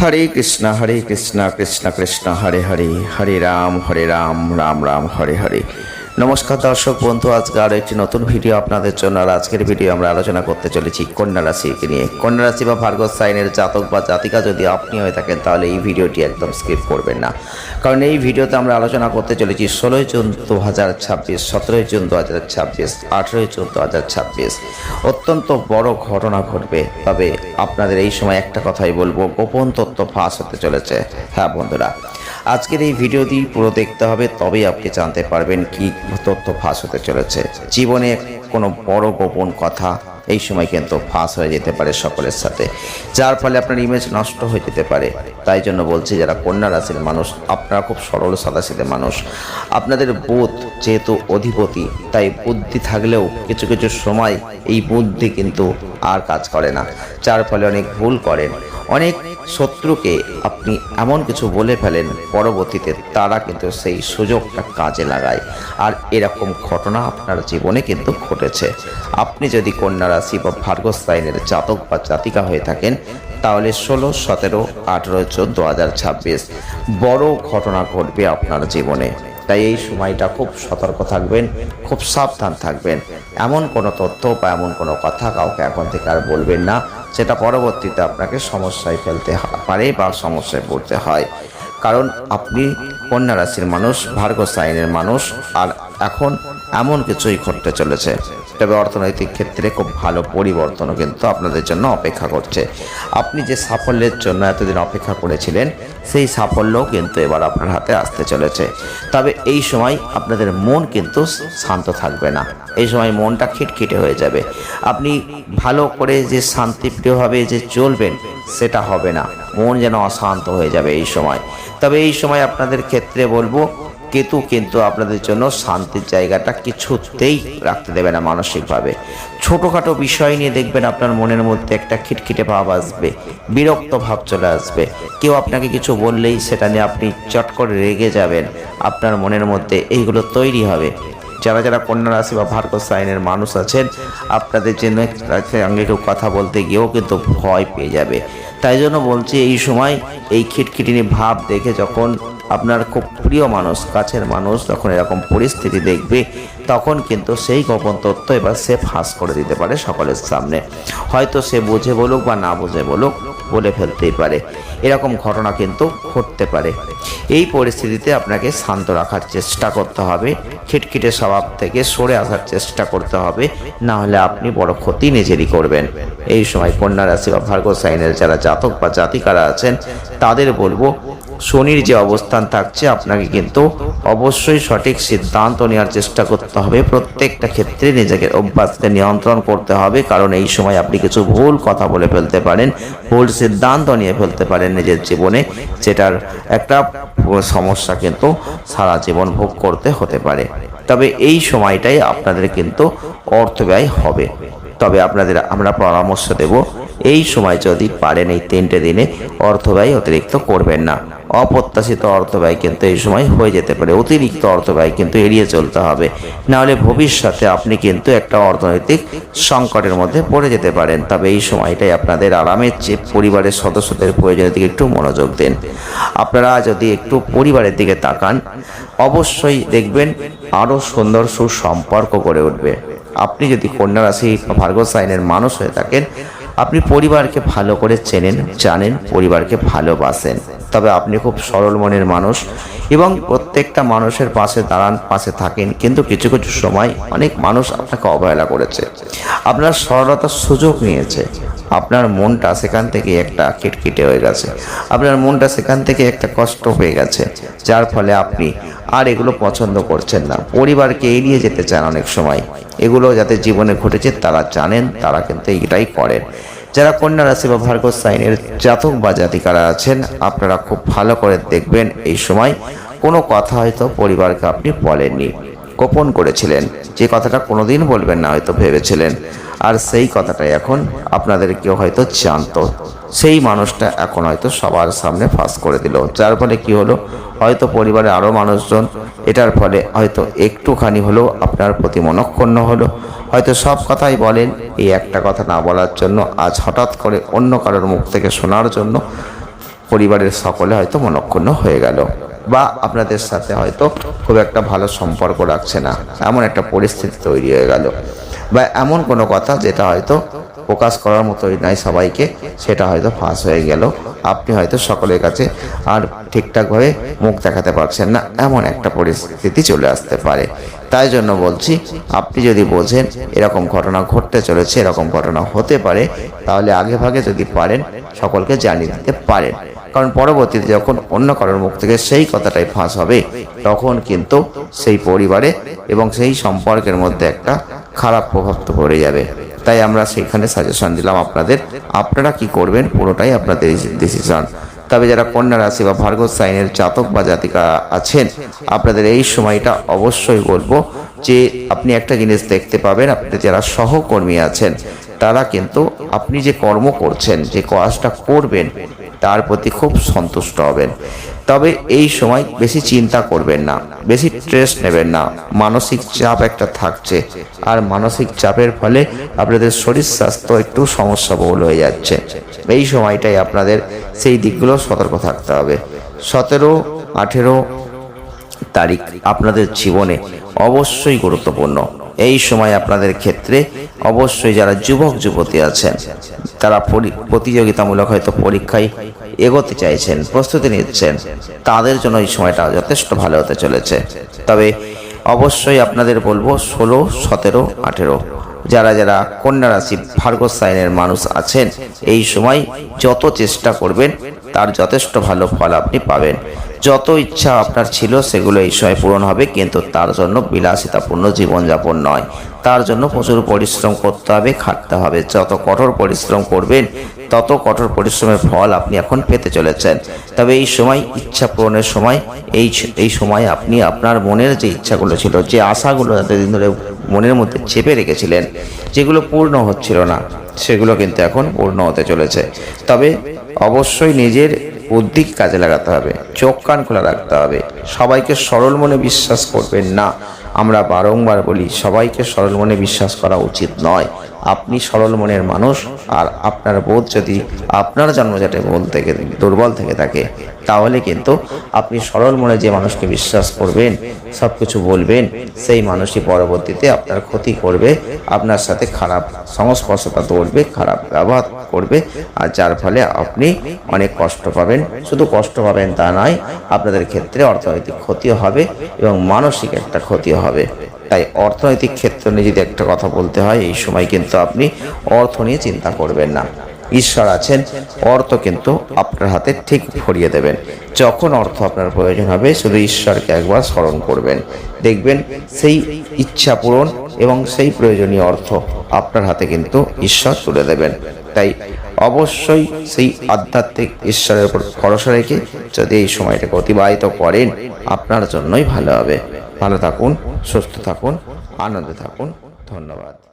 हरे कृष्णा कृष्ण कृष्ण हरे हरे, हरे राम राम राम हरे हरे। नमस्कार दर्शक बंधु, आज के आरो एक नतून भिडियो आपनादेर जोन्नो। और आजकेर भिडियो आमरा आलोचना करते चलेछि कन्या राशिके निये। कन्या राशि बा भार्गव साइनेर जातक बा जातिका यदि आपनि हये थाकेन ताहले এই ভিডিওটি একদম স্কিপ করবেন না, কারণ এই ভিডিওতে আমরা আলোচনা করতে চলেছি 16 জুন 2026, 17 জুন 2026, 18 জুন 2026 অত্যন্ত বড় ঘটনা ঘটবে। তবে আপনাদের এই সময় একটা কথাই বলবো, গোপন তথ্য ফাঁস হতে চলেছে। হ্যাঁ বন্ধুরা, আজকের এই ভিডিওটি পুরো দেখতে হবে, তবেই আপনি জানতে পারবেন কি তথ্য ফাঁস হতে চলেছে। জীবনে কোনো বড় গোপন কথা এই সময় কিন্তু ফাঁস হয়ে যেতে পারে সকলের সাথে, যার ফলে আপনার ইমেজ নষ্ট হয়ে যেতে পারে। তাই জন্য বলছি, যারা কন্যা রাশির মানুষ, আপনারা খুব সরল সাদাসিধে মানুষ। আপনাদের বুধ যেহেতু অধিপতি, তাই বুদ্ধি থাকলেও কিছু কিছু সময় এই বুদ্ধি কিন্তু আর কাজ করে না, যার ফলে অনেক ভুল করেন। অনেক শত্রুকে আপনি এমন কিছু বলে ফেলেন, পরবর্তীতে তারা কিন্তু সেই সুযোগটা কাজে লাগায়। আর এরকম ঘটনা আপনার জীবনে কিন্তু ঘটেছে। আপনি যদি কন্যা রাশি বা ভার্গব সাইনের জাতক বা জাতিকা হয়ে থাকেন, তাহলে 16, 17, 18 জুন 2026 বড় ঘটনা ঘটবে আপনার জীবনে। তাই এই সময়টা খুব সতর্ক থাকবেন, খুব সাবধান থাকবেন। এমন কোনো তথ্য বা এমন কোনো কথা কাউকে এখন থেকে আর বলবেন না, সেটা পরবর্তীতে আপনাকে সমস্যায় ফেলতে পারে বা সমস্যায় পড়তে হয়। কারণ আপনি কন্যা রাশির মানুষ, ভার্গব সাইনের মানুষ, আর এখন এমন কিছুই ঘটতে চলেছে। তবে অর্থনৈতিক ক্ষেত্রে খুব ভালো পরিবর্তনও কিন্তু আপনাদের জন্য অপেক্ষা করছে। আপনি যে সাফল্যের জন্য এতদিন অপেক্ষা করেছিলেন, সেই সাফল্যও কিন্তু এবার আপনার হাতে আসতে চলেছে। তবে এই সময় আপনাদের মন কিন্তু শান্ত থাকবে না, এই সময় মনটা খিটখিটে হয়ে যাবে। আপনি ভালো করে যে শান্তিপ্রিয়ভাবে যে চলবেন, সেটা হবে না, মন যেন অশান্ত হয়ে যাবে এই সময়। তবে এই সময় আপনাদের ক্ষেত্রে বলবো, কেতু কিন্তু আপনাদের জন্য শান্তির জায়গাটা কিছুতেই রাখতে দেবে না। মানসিকভাবে ছোটোখাটো বিষয় নিয়ে দেখবেন আপনার মনের মধ্যে একটা খিটখিটে ভাব আসবে, বিরক্ত ভাব চলে আসবে। কেউ আপনাকে কিছু বললেই সেটা নিয়ে আপনি চট করে রেগে যাবেন, আপনার মনের মধ্যে এইগুলো তৈরি হবে। যারা যারা কন্যা রাশি বা ভার্গব সাইনের মানুষ আছেন, আপনাদের জন্য সঙ্গে কেউ কথা বলতে গিয়েও কিন্তু ভয় পেয়ে যাবে। তাই জন্য বলছি, এই সময় এই খিটখিটিনি ভাব দেখে যখন আপনার খুব প্রিয় মানুষ, কাছের মানুষ যখন এরকম পরিস্থিতি দেখবে, তখন কিন্তু সেই গোপন তথ্য এবার সে ফাঁস করে দিতে পারে সকলের সামনে। হয়তো সে বুঝে বলুক বা না বুঝে বলুক, বলে ফেলতেই পারে। এরকম ঘটনা কিন্তু ঘটতে পারে। এই পরিস্থিতিতে আপনাকে শান্ত রাখার চেষ্টা করতে হবে, খিটখিটে স্বভাব থেকে সরে আসার চেষ্টা করতে হবে, না হলে আপনি বড় ক্ষতি নিজেরই করবেন। এই সময় কন্যা রাশি বা ভার্গব সাইনের যারা জাতক বা জাতিকারা আছেন, তাদের বলবো, শনির যে অবস্থান থাকছে, আপনাকে কিন্তু অবশ্যই সঠিক সিদ্ধান্ত নেওয়ার চেষ্টা করতে হবে। প্রত্যেকটা ক্ষেত্রে নিজেকে অভ্যাসকে নিয়ন্ত্রণ করতে হবে, কারণ এই সময় আপনি কিছু ভুল কথা বলে ফেলতে পারেন, ভুল সিদ্ধান্ত নিয়ে ফেলতে পারেন নিজের জীবনে, যেটার একটা সমস্যা কিন্তু সারা জীবন ভোগ করতে হতে পারে। তবে এই সময়টাই আপনাদের কিন্তু অর্থ ব্যয় হবে। তবে আপনাদের আমরা পরামর্শ দেব, এই সময় যদি পারেন এই 3টে দিনে অর্থ ব্যয় অতিরিক্ত করবেন না। অপ্রত্যাশিত অর্থ ব্যয় কিন্তু এই সময় হয়ে যেতে পারে, অতিরিক্ত অর্থ ব্যয় কিন্তু এড়িয়ে চলতে হবে, নাহলে ভবিষ্যতে আপনি কিন্তু একটা অর্থনৈতিক সংকটের মধ্যে পড়ে যেতে পারেন। তবে এই সময়টাই আপনাদের আরামের চেয়ে পরিবারের সদস্যদের প্রয়োজনের দিকে একটু মনোযোগ দিন। আপনারা যদি একটু পরিবারের দিকে তাকান, অবশ্যই দেখবেন আরও সুন্দর সুসম্পর্ক গড়ে উঠবে। আপনি যদি কন্যা রাশি বা ভার্গব সাইনের মানুষ হয়ে থাকেন, আপনি পরিবারকে ভালো করে চেনেন, জানেন, পরিবারকে ভালোবাসেন। তবে আপনি খুব সরল মনের মানুষ এবং প্রত্যেকটা মানুষের পাশে দাঁড়ান, পাশে থাকেন। কিন্তু কিছু কিছু সময় অনেক মানুষ আপনাকে অবহেলা করেছে, আপনার সরলতার সুযোগ নিয়েছে, আপনার মনটা সেখান থেকে একটা খিটখিটে হয়ে গেছে, আপনার মনটা সেখান থেকে একটা কষ্ট হয়ে গেছে, যার ফলে আপনি আর এগুলো পছন্দ করছেন না, পরিবারকে এড়িয়ে যেতে চান। অনেক সময় এগুলো যাদের জীবনে ঘটেছে তারা জানেন, তারা কিন্তু এইটাই করেন। যারা কন্যা রাশি বা ভার্গব সাইনের জাতক বা জাতিকারা আছেন, আপনারা খুব ভালো করে দেখবেন, এই সময় কোনো কথা হয়তো পরিবারকে আপনি বলেননি, গোপন করেছিলেন, যে কথাটা কোনোদিন বলবেন না হয়তো ভেবেছিলেন, আর সেই কথাটাই এখন আপনাদের কেউ হয়তো জানতো, সেই মানুষটা এখন হয়তো সবার সামনে ফাঁস করে দিল। যার ফলে কি হলো, হয়তো পরিবারে আরও মানুষজন এটার ফলে হয়তো একটুখানি হলেও আপনার প্রতি মনঃক্ষুণ্ণ হলো। হয়তো সব কথাই বলেন, এই একটা কথা না বলার জন্য আজ হঠাৎ করে অন্য কারোর মুখ থেকে শোনার জন্য পরিবারের সকলে হয়তো মনক্ষুণ্ণ হয়ে গেল, বা আপনাদের সাথে হয়তো খুব একটা ভালো সম্পর্ক রাখছে না, এমন একটা পরিস্থিতি তৈরি হয়ে গেল, বা এমন কোনো কথা যেটা হয়তো প্রকাশ করার মতোই নয় সবাইকে, সেটা হয়তো ফাঁস হয়ে গেল। আপনি হয়তো সকলের কাছে আর ঠিকঠাকভাবে মুখ দেখাতে পারছেন না, এমন একটা পরিস্থিতি চলে আসতে পারে। তাই জন্য বলছি, আপনি যদি বোঝেন এরকম ঘটনা ঘটতে চলেছে, এরকম ঘটনা হতে পারে, তাহলে আগে ভাগে যদি পারেন সকলকে জানিয়ে দিতে পারেন। কারণ পরবর্তীতে যখন অন্য কারোর মুখ থেকে সেই কথাটাই ফাঁস হবে, তখন কিন্তু সেই পরিবারে এবং সেই সম্পর্কের মধ্যে একটা খারাপ প্রভাব তো পড়ে যাবে। তাই আমরা সেখানে সাজেশন দিলাম আপনাদের, আপনারা কি করবেন পুরোটাই আপনাদের ডিসিশন। তবে যারা কন্যা রাশি বা ভার্গ সাইনের জাতক বা জাতিকা আছেন, আপনাদের এই সময়টা অবশ্যই বলবো যে আপনি একটা জিনিস দেখতে পাবেন, আপনি যারা সহকর্মী আছেন তারা কিন্তু আপনি যে কর্ম করছেন, যে কাজটা করবেন, তার প্রতি খুব সন্তুষ্ট হবেন। তবে এই সময় বেশি চিন্তা করবেন না, বেশি স্ট্রেস নেবেন না, মানসিক চাপ একটা থাকছে, আর মানসিক চাপের ফলে আপনাদের শরীর স্বাস্থ্য একটু সমস্যাবহুল হয়ে যাচ্ছে। এই সময়টাই আপনাদের সেই দিকগুলো সতর্ক থাকতে হবে। 17, 18 তারিখ আপনাদের জীবনে অবশ্যই গুরুত্বপূর্ণ। এই সময় আপনাদের ক্ষেত্রে অবশ্যই যারা যুবক যুবতী আছেন, তারা প্রতিযোগিতামূলক হয়তো পরীক্ষায় এগোতে চাইছেন, প্রস্তুতি নিচ্ছেন, তাদের জন্য এই সময়টা যথেষ্ট ভালো হতে চলেছে। তবে অবশ্যই আপনাদের বলবো 16, 17, 18 যারা যারা কন্যা রাশি ভার্গ সাইনের মানুষ আছেন, এই সময় যত চেষ্টা করবেন তার যথেষ্ট ভালো ফল আপনি পাবেন। যত ইচ্ছা আপনার ছিল সেগুলো এই সময় পূরণ হবে, কিন্তু তার জন্য বিলাসিতাপূর্ণ জীবনযাপন নয়, তার জন্য প্রচুর পরিশ্রম করতে হবে, খাটতে হবে। যত কঠোর পরিশ্রম করবেন তত কঠোর পরিশ্রমের ফল আপনি এখন পেতে চলেছেন। তবে এই সময় ইচ্ছা পূরণের সময়, এই সময় আপনি আপনার মনের যে ইচ্ছাগুলো ছিল, যে আশাগুলো এতদিন ধরে মনের মধ্যে চেপে রেখেছিলেন, যেগুলো পূর্ণ হচ্ছিল না, সেগুলো কিন্তু এখন পূর্ণ হতে চলেছে। তবে অবশ্যই নিজের বুদ্ধি কাজে লাগাতে হবে, চোখ কান খোলা রাখতে হবে। সবাইকে সরল মনে বিশ্বাস করবেন না। আমরা বারংবার বলি, সবাইকে সরল মনে বিশ্বাস করা উচিত নয়। আপনি সরল মনের মানুষ, আর আপনার বোধ যদি আপনার জন্মজাতে ভুল থেকে দুর্বল থেকে থাকে, তাহলে কিন্তু আপনি সরল মনে যে মানুষকে বিশ্বাস করবেন, সব কিছু বলবেন, সেই মানুষই পরবর্তীতে আপনার ক্ষতি করবে, আপনার সাথে খারাপ সংস্পর্শতা ধরবে, খারাপ ব্যবহার করবে, আর যার ফলে আপনি অনেক কষ্ট পাবেন। শুধু কষ্ট পাবেন তা নয়, আপনাদের ক্ষেত্রে অর্থনৈতিক ক্ষতিও হবে এবং মানসিক একটা ক্ষতিও হবে। তাই অর্থনৈতিক ক্ষেত্রে নিয়ে যদি একটা কথা বলতে হয়, এই সময় কিন্তু আপনি অর্থ নিয়ে চিন্তা করবেন না। ঈশ্বর আছেন, অর্থ কিন্তু আপনার হাতে ঠিক ভরিয়ে দেবেন। যখন অর্থ আপনার প্রয়োজন হবে, শুধু ঈশ্বরকে একবার স্মরণ করবেন, দেখবেন সেই ইচ্ছা পূরণ এবং সেই প্রয়োজনীয় অর্থ আপনার হাতে কিন্তু ঈশ্বর তুলে দেবেন। তাই অবশ্যই সেই আধ্যাত্মিক ঈশ্বরের উপর ভরসা রেখে যদি এই সময়টাকে অতিবাহিত করেন, আপনার জন্যই ভালো হবে। ভালো থাকুন, সুস্থ থাকুন, আনন্দে থাকুন। ধন্যবাদ।